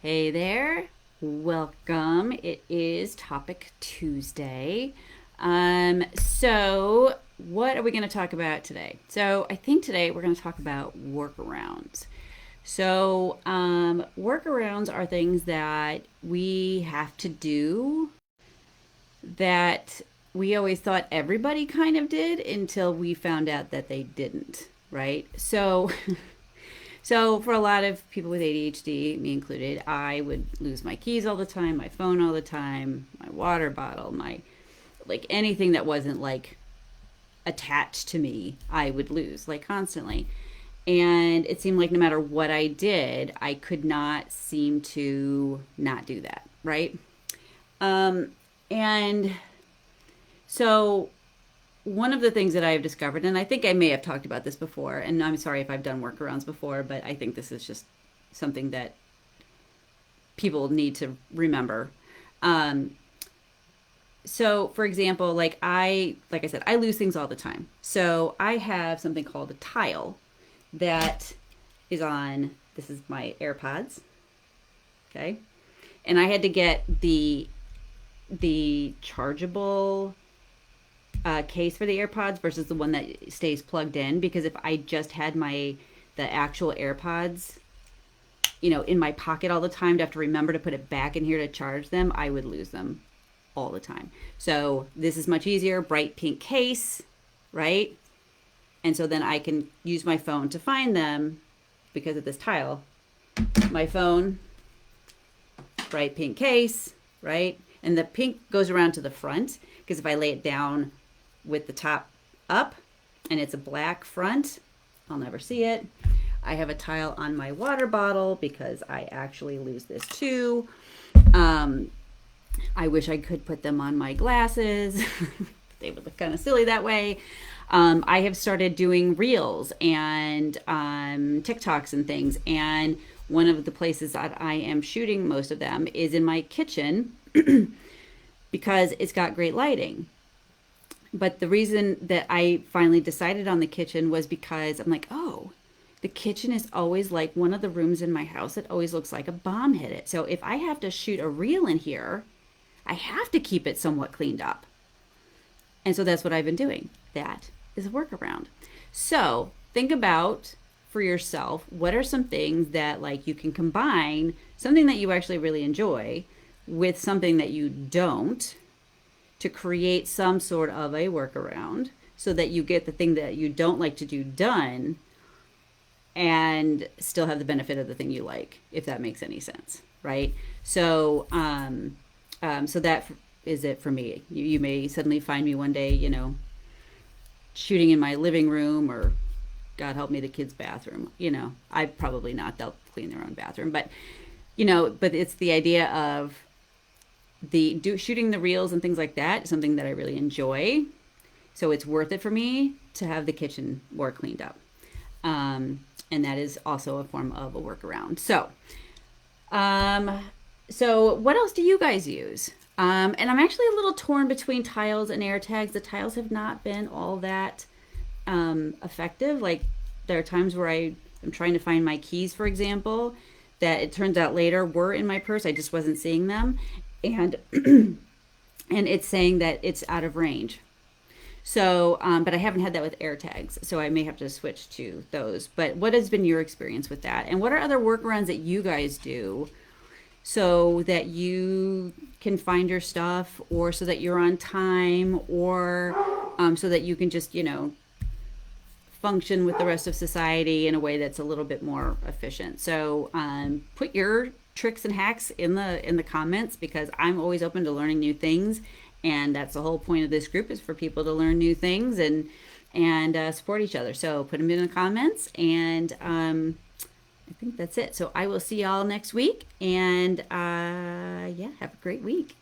Hey there, welcome. It is Topic Tuesday. So what are we going to talk about today? So, I think today we're going to talk about workarounds. So, workarounds are things that we have to do that we always thought everybody kind of did until we found out that they didn't, right? So for a lot of people with ADHD, me included, I would lose my keys all the time, my phone all the time, my water bottle, my like anything that wasn't like attached to me, I would lose like constantly. And it seemed like no matter what I did, I could not seem to not do that, right? Um, and so one of the things that I have discovered, and I think I may have talked about this before, and I'm sorry if I've done workarounds before, but I think this is just something that people need to remember. Um, so, for example, like I said, I lose things all the time. So I have something called a tile that is on. This is my AirPods, okay, and I had to get the chargeable case for the AirPods versus the one that stays plugged in because if I just had the actual AirPods, in my pocket all the time to have to remember to put it back in here to charge them, I would lose them all the time. So this is much easier, bright pink case, right? And so then I can use my phone to find them because of this tile. My phone, bright pink case, right? And the pink goes around to the front because if I lay it down with the top up and it's a black front, I'll never see it. I have a tile on my water bottle because I actually lose this too. I wish I could put them on my glasses. They would look kind of silly that way. I have started doing reels and TikToks and things. And one of the places that I am shooting most of them is in my kitchen because it's got great lighting. But the reason that I finally decided on the kitchen was because I'm like, oh, the kitchen is always like one of the rooms in my house that always looks like a bomb hit it. So if I have to shoot a reel in here, I have to keep it somewhat cleaned up. And so that's what I've been doing. That is a workaround. So think about for yourself what are some things that like you can combine something that you actually really enjoy with something that you don't to create some sort of a workaround so that you get the thing that you don't like to do done and still have the benefit of the thing you like, if that makes any sense, right? So that is it for me. You may suddenly find me one day, shooting in my living room or God help me, the kids' bathroom. I probably not. They'll clean their own bathroom, but it's the idea of shooting the reels and things like that. Something that I really enjoy, so it's worth it for me to have the kitchen more cleaned up. And that is also a form of a workaround. Um, so what else do you guys use? And I'm actually a little torn between tiles and air tags. The tiles have not been all that effective. Like there are times where I'm trying to find my keys, for example, that it turns out later were in my purse. I just wasn't seeing them, and and it's saying that it's out of range. So, but I haven't had that with air tags, so I may have to switch to those. But what has been your experience with that? And what are other workarounds that you guys do so that you can find your stuff, or so that you're on time, or so that you can just, function with the rest of society in a way that's a little bit more efficient. So, put your tricks and hacks in the comments because I'm always open to learning new things, and that's the whole point of this group is for people to learn new things and support each other. So put them in the comments, and I think that's it. So I will see y'all next week, and yeah, have a great week.